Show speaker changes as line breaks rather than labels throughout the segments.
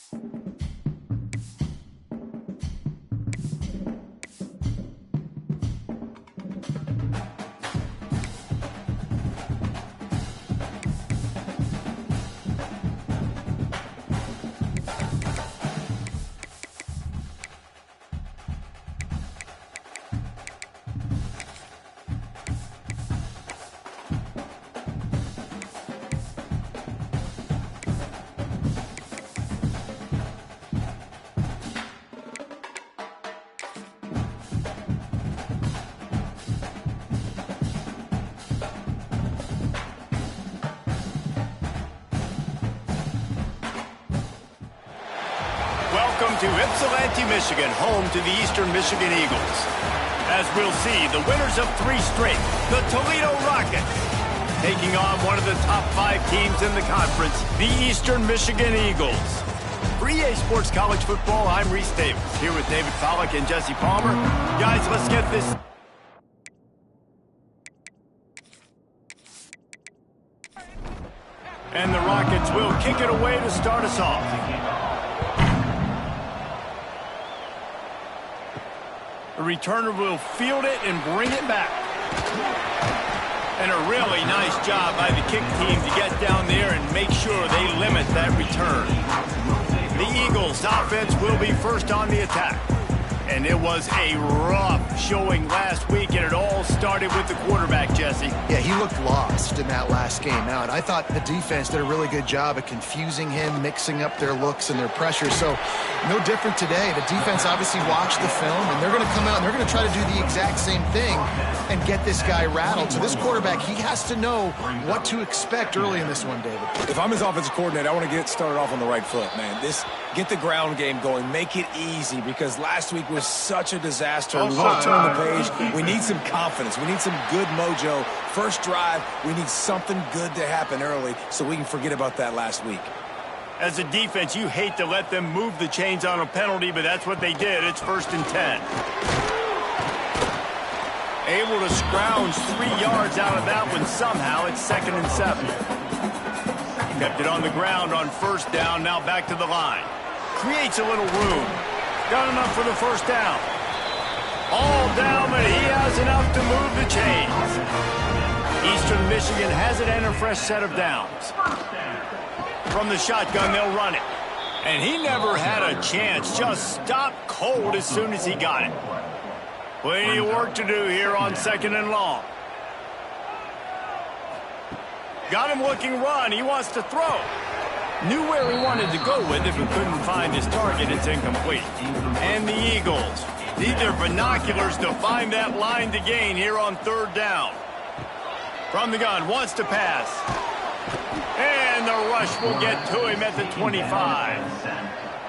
Welcome to Ypsilanti, Michigan, home to the Eastern Michigan Eagles. As we'll see, the winners of 3 straight, the Toledo Rockets, taking on one of the top 5 teams in the conference, the Eastern Michigan Eagles. For EA Sports College Football, I'm Reese Davis, here with David Pollack and Jesse Palmer. Guys, let's get this. And the Rockets will kick it away to start us off. The returner will field it and bring it back. And a really nice job by the kick team to get down there and make sure they limit that return. The Eagles' offense will be first on the attack. And it was a rough showing last week, and it all started with the quarterback, Jesse.
Yeah, he looked lost in that last game out. I thought the defense did a really good job of confusing him, mixing up their looks and their pressure. So, no different today. The defense obviously watched the film, and they're going to come out and they're going to try to do the exact same thing and get this guy rattled. So this quarterback, he has to know what to expect early in this one, David.
If I'm his offensive coordinator, I want to get started off on the right foot, man. Get the ground game going. Make it easy, because last week was such a disaster. We want to turn the page. We need some confidence. We need some good mojo. First drive, we need something good to happen early so we can forget about that last week.
As a defense, you hate to let them move the chains on a penalty, but that's what they did. It's 1st and 10. Able to scrounge 3 yards out of that one somehow. It's 2nd and 7. Kept it on the ground on 1st down. Now back to the line. Creates a little room. Got enough for the 1st down. All down, but he has enough to move the chains. Eastern Michigan has it and a fresh set of downs. From the shotgun, they'll run it. And he never had a chance. Just stopped cold as soon as he got it. Plenty of work to do here on 2nd and long. Got him looking run. He wants to throw. Knew where he wanted to go with. If he couldn't find his target, it's incomplete. And the Eagles need their binoculars to find that line to gain here on 3rd down. From the gun, wants to pass. And the rush will get to him at the 25.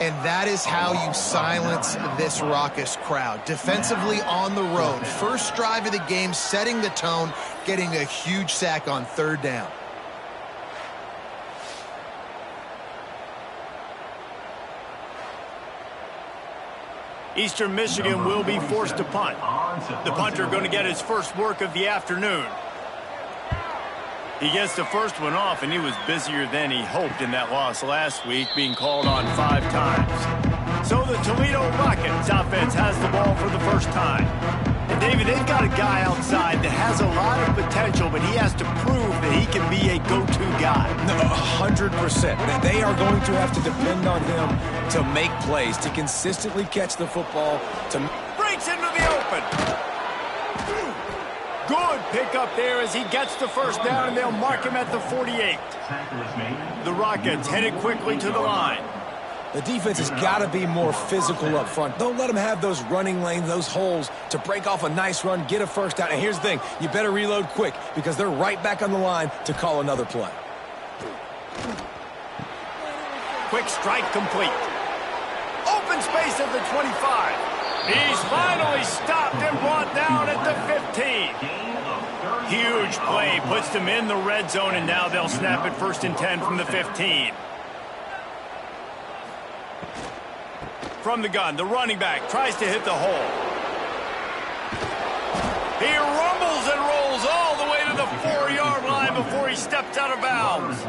And that is how you silence this raucous crowd. Defensively on the road. First drive of the game, setting the tone, getting a huge sack on 3rd down.
Eastern Michigan will be forced to punt. The punter going to get his first work of the afternoon. He gets the first one off, and he was busier than he hoped in that loss last week, being called on 5 times. So the Toledo Rockets offense has the ball for the first time. And David, they've got a guy outside that has a lot of potential, but he has to prove that he can be a go-to guy.
No, 100%. They are going to have to depend on him to make plays, to consistently catch the football, to
breaks into the open. Good pickup there as he gets the 1st down, and they'll mark him at the 48. The Rockets headed quickly to the line.
The defense has got to be more physical up front. Don't let them have those running lanes, those holes to break off a nice run, get a 1st down. And here's the thing, you better reload quick because they're right back on the line to call another play.
Quick strike complete. Open space at the 25. He's finally stopped and brought down at the 15. Huge play, puts them in the red zone, and now they'll snap it 1st and 10 from the 15. From the gun, the running back tries to hit the hole. He rumbles and rolls all the way to the 4-yard line before he steps out of bounds.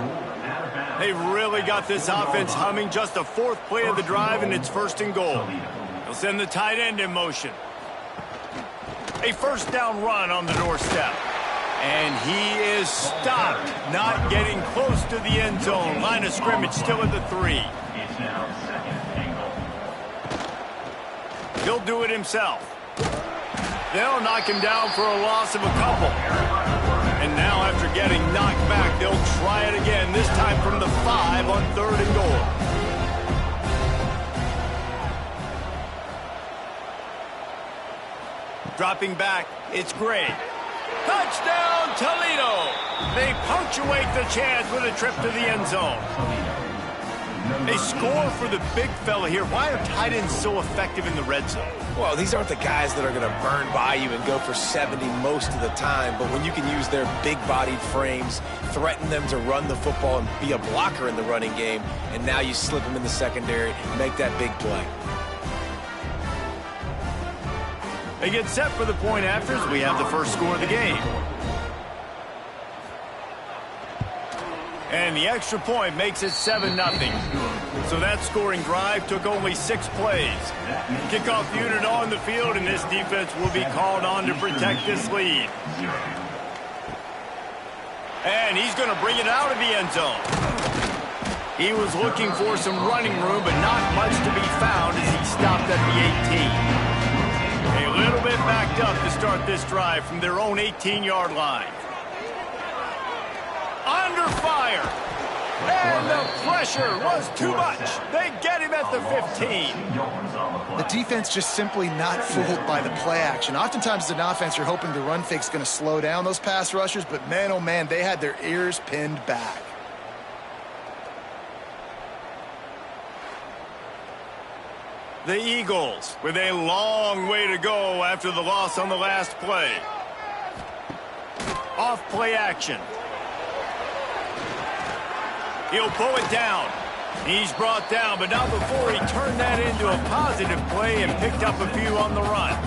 They've really got this offense humming. Just the fourth play of the drive, and it's 1st and goal. They'll send the tight end in motion. A first down run on the doorstep. And he is stopped, not getting close to the end zone. Line of scrimmage still at the 3. He'll do it himself. They'll knock him down for a loss of a couple. And now after getting knocked back, they'll try it again, this time from the 5 on 3rd and goal. Dropping back, it's Gray. Touchdown, Toledo! They punctuate the chance with a trip to the end zone. They score for the big fella here. Why are tight ends so effective in the red zone?
Well, these aren't the guys that are going to burn by you and go for 70 most of the time, but when you can use their big-bodied frames, threaten them to run the football and be a blocker in the running game, and now you slip them in the secondary, make that big play.
They get set for the point afters. We have the first score of the game. And the extra point makes it 7-0. So that scoring drive took only 6 plays. Kickoff unit on the field, and this defense will be called on to protect this lead. And he's going to bring it out of the end zone. He was looking for some running room, but not much to be found as he stopped at the 18. A little bit backed up to start this drive from their own 18-yard line. Under fire. And the pressure was too much. They get him at the 15.
The defense just simply not fooled by the play action. Oftentimes as an offense, you're hoping the run fake's going to slow down those pass rushers, but man, oh man, they had their ears pinned back.
The Eagles with a long way to go after the loss on the last play. Off play action. He'll pull it down. He's brought down, but not before he turned that into a positive play and picked up a few on the run.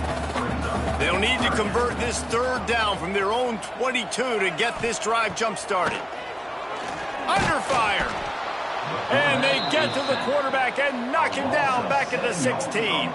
They'll need to convert this 3rd down from their own 22 to get this drive jump-started. Under fire. And they get to the quarterback and knock him down back at the 16.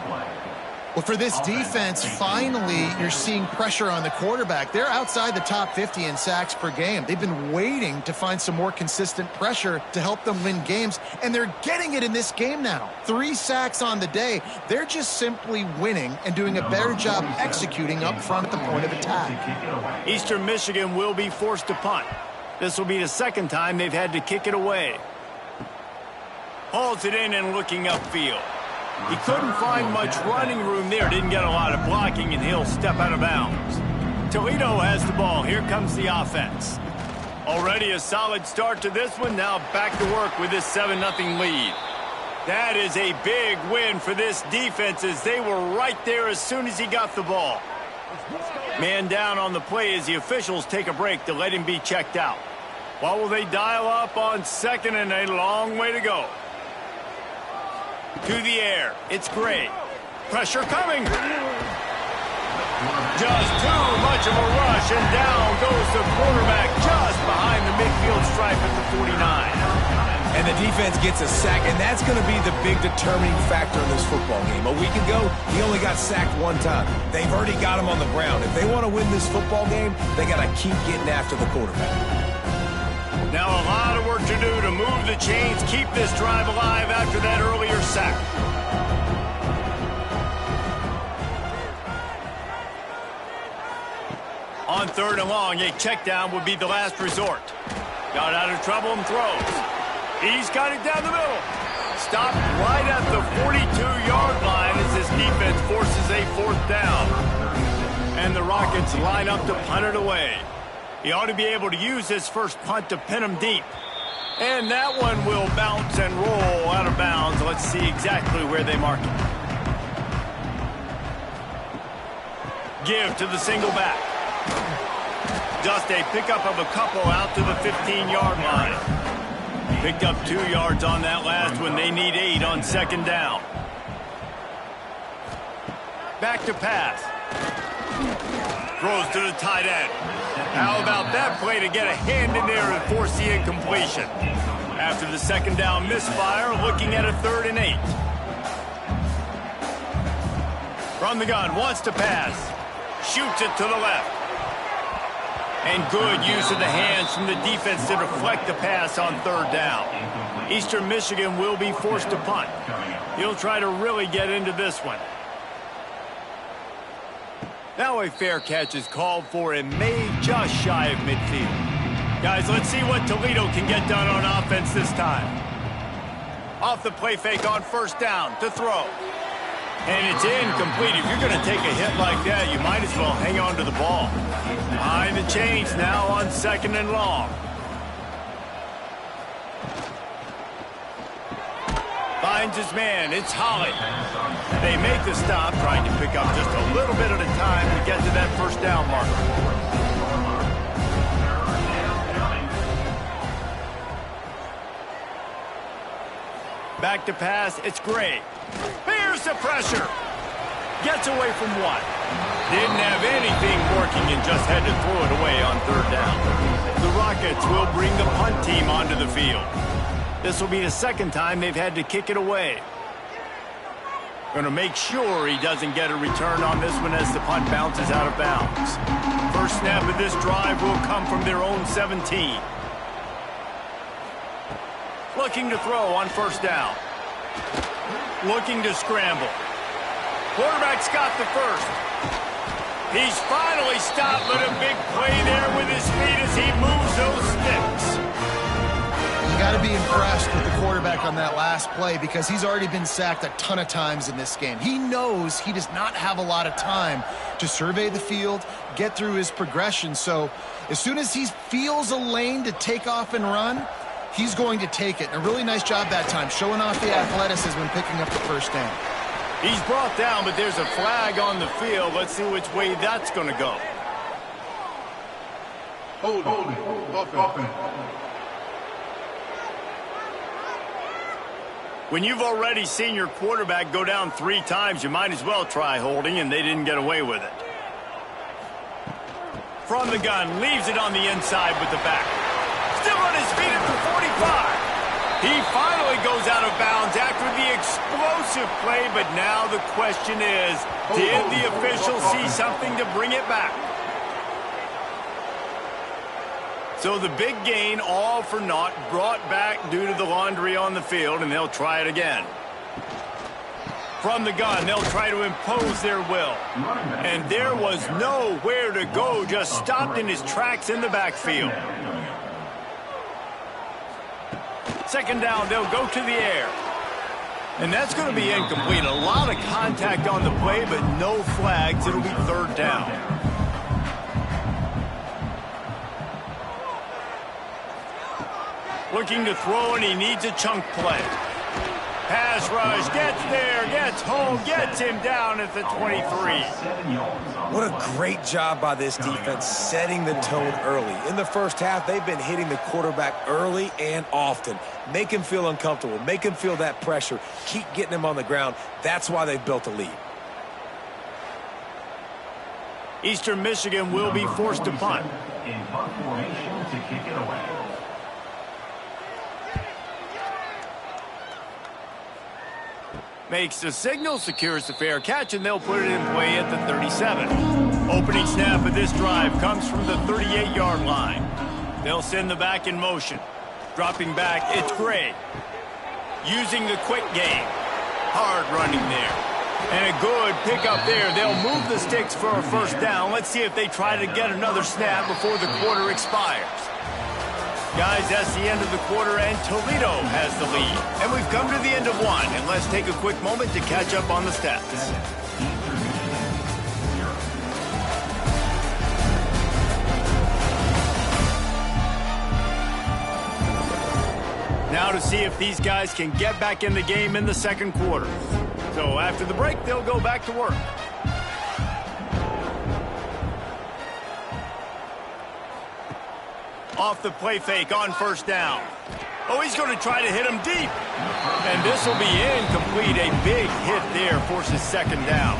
Well, for this defense, finally, you're seeing pressure on the quarterback. They're outside the top 50 in sacks per game. They've been waiting to find some more consistent pressure to help them win games, and they're getting it in this game now. 3 sacks on the day. They're just simply winning and doing a better job executing up front at the point of attack.
Eastern Michigan will be forced to punt. This will be the 2nd time they've had to kick it away. Hauls it in and looking upfield. He couldn't find much running room there. Didn't get a lot of blocking, and he'll step out of bounds. Toledo has the ball. Here comes the offense. Already a solid start to this one. Now back to work with this 7-0 lead. That is a big win for this defense as they were right there as soon as he got the ball. Man down on the play as the officials take a break to let him be checked out. What will they dial up on 2nd and a long way to go? To the air. It's Gray. Pressure coming. Just too much of a rush, and down goes the quarterback just behind the midfield stripe at the 49.
And the defense gets a sack, and that's going to be the big determining factor in this football game. A week ago, he only got sacked 1 time. They've already got him on the ground. If they want to win this football game, they got to keep getting after the quarterback.
Now a lot of work to do to move the chains, keep this drive alive after that earlier sack. On 3rd and long, a check down would be the last resort. Got out of trouble and throws. He's got it down the middle. Stopped right at the 42-yard line as this defense forces a 4th down. And the Rockets line up to punt it away. He ought to be able to use this first punt to pin him deep. And that one will bounce and roll out of bounds. Let's see exactly where they mark it. Give to the single back. Just a pickup of a couple out to the 15-yard line. Picked up 2 yards on that last one. They need 8 on 2nd down. Back to pass. Throws to the tight end. How about up that play to get a hand in there and force the incompletion. After the second down misfire, looking at a 3rd and 8. From the gun, wants to pass. Shoots it to the left. And good use of the hands from the defense to deflect the pass on 3rd down. Eastern Michigan will be forced to punt. He'll try to really get into this one. Now a fair catch is called for and made just shy of midfield. Guys, let's see what Toledo can get done on offense this time. Off the play fake on 1st down to throw. And it's incomplete. If you're going to take a hit like that, you might as well hang on to the ball. Behind the chains now on 2nd and long. Finds his man. It's Holly. They make the stop, trying to pick up just a little bit at a time to get to that 1st down marker. Back to pass. It's Gray. Here's the pressure. Gets away from one. Didn't have anything working and just had to throw it away on 3rd down. The Rockets will bring the punt team onto the field. This will be the 2nd time they've had to kick it away. Going to make sure he doesn't get a return on this one as the punt bounces out of bounds. First snap of this drive will come from their own 17. Looking to throw on 1st down. Looking to scramble. Quarterback's got the first. He's finally stopped, but a big play there with his feet as he moves those sticks.
You got to be impressed with the quarterback on that last play because he's already been sacked a ton of times in this game. He knows he does not have a lot of time to survey the field, get through his progression. So as soon as he feels a lane to take off and run, he's going to take it. And a really nice job that time, showing off the athleticism and picking up the 1st down.
He's brought down, but there's a flag on the field. Let's see which way that's going to go.
Hold offense.
When you've already seen your quarterback go down 3 times, you might as well try holding, and they didn't get away with it. From the gun, leaves it on the inside with the back. Still on his feet at the 45. He finally goes out of bounds after the explosive play, but now the question is, did the official see something to bring it back? So the big gain, all for naught, brought back due to the laundry on the field, and they'll try it again. From the gun, they'll try to impose their will. And there was nowhere to go, just stopped in his tracks in the backfield. 2nd down, they'll go to the air. And that's going to be incomplete. A lot of contact on the play, but no flags. It'll be 3rd down. Looking to throw, and he needs a chunk play. Pass rush, gets there, gets home, gets him down at the 23.
What a great job by this defense setting the tone early. In the 1st half, they've been hitting the quarterback early and often. Make him feel uncomfortable. Make him feel that pressure. Keep getting him on the ground. That's why they've built a lead.
Eastern Michigan will be forced to punt.
In punt formation to kick it away.
Makes the signal, secures the fair catch, and they'll put it in play at the 37. Opening snap of this drive comes from the 38-yard line. They'll send the back in motion. Dropping back, it's Gray. Using the quick game. Hard running there. And a good pickup there. They'll move the sticks for a 1st down. Let's see if they try to get another snap before the quarter expires. Guys, that's the end of the quarter, and Toledo has the lead. And we've come to the end of one, and let's take a quick moment to catch up on the stats. Now to see if these guys can get back in the game in the 2nd quarter. So after the break, they'll go back to work. Off the play fake on 1st down. Oh, he's going to try to hit him deep. And this will be incomplete. A big hit there forces 2nd down.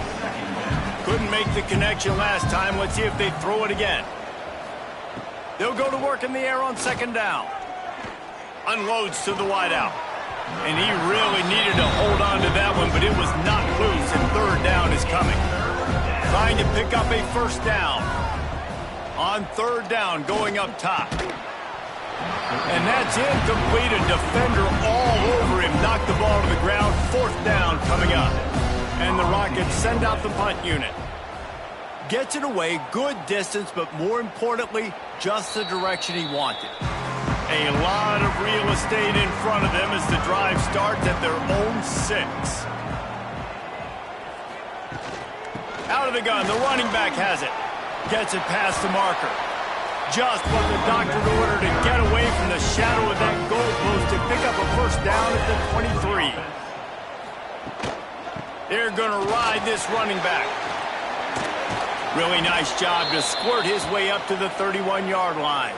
Couldn't make the connection last time. Let's see if they throw it again. They'll go to work in the air on second down. Unloads to the wideout. And he really needed to hold on to that one, but it was not loose, and third down is coming. Trying to pick up a first down. On third down, going up top. And that's incomplete. A defender all over him. Knocked the ball to the ground. Fourth down coming up. And the Rockets send out the punt unit. Gets it away, good distance, but more importantly, just the direction he wanted. A lot of real estate in front of them as the drive starts at their own 6. Out of the gun, the running back has it. Gets it past the marker. Just what the doctor ordered to get away from the shadow of that goalpost to pick up a first down at the 23. They're going to ride this running back. Really nice job to squirt his way up to the 31-yard line.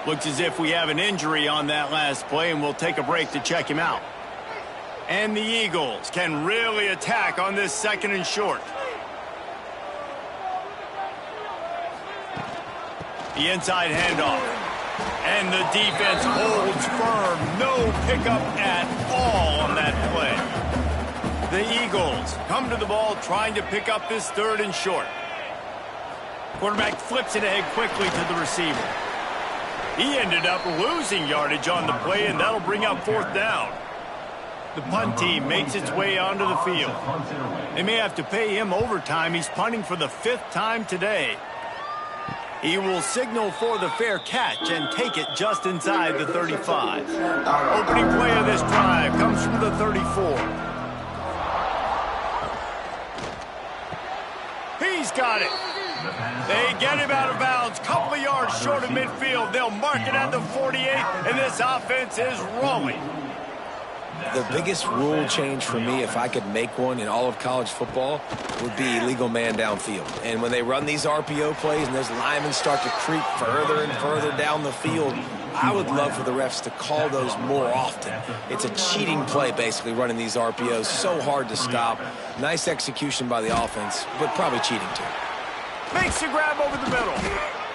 Looks as if we have an injury on that last play, and we'll take a break to check him out. And the Eagles can really attack on this second and short. The inside handoff. And the defense holds firm. No pickup at all on that play. The Eagles come to the ball trying to pick up this third and short. Quarterback flips it ahead quickly to the receiver. He ended up losing yardage on the play, and that'll bring up fourth down. The punt team makes its way onto the field. They may have to pay him overtime. He's punting for the 5th time today. He will signal for the fair catch and take it just inside the 35. Opening play of this drive comes from the 34. He's got it. They get him out of bounds, couple of yards short of midfield. They'll mark it at the 48, and this offense is rolling.
The biggest rule change for me, if I could make one in all of college football, would be illegal man downfield. And when they run these RPO plays and those linemen start to creep further and further down the field, I would love for the refs to call those more often. It's a cheating play, basically, running these RPOs. So hard to stop. Nice execution by the offense, but probably cheating too.
Makes the grab over the middle.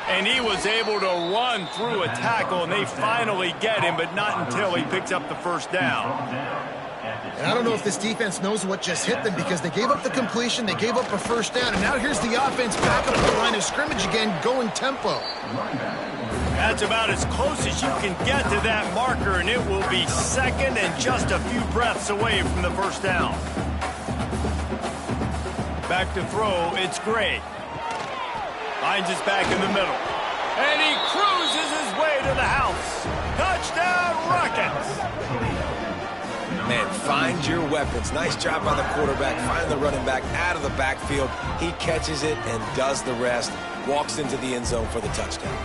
And he was able to run through a tackle, and they finally get him, but not until he picks up the first down.
And I don't know if this defense knows what just hit them, because they gave up the completion, they gave up a first down, and now here's the offense back up the line of scrimmage again, going tempo.
That's about as close as you can get to that marker, and it will be second and just a few breaths away from the first down. Back to throw, it's Gray. Finds us back in the middle. And he cruises his way to the house. Touchdown, Rockets!
Man, find your weapons. Nice job by the quarterback. Find the running back out of the backfield. He catches it and does the rest. Walks into the end zone for the touchdown.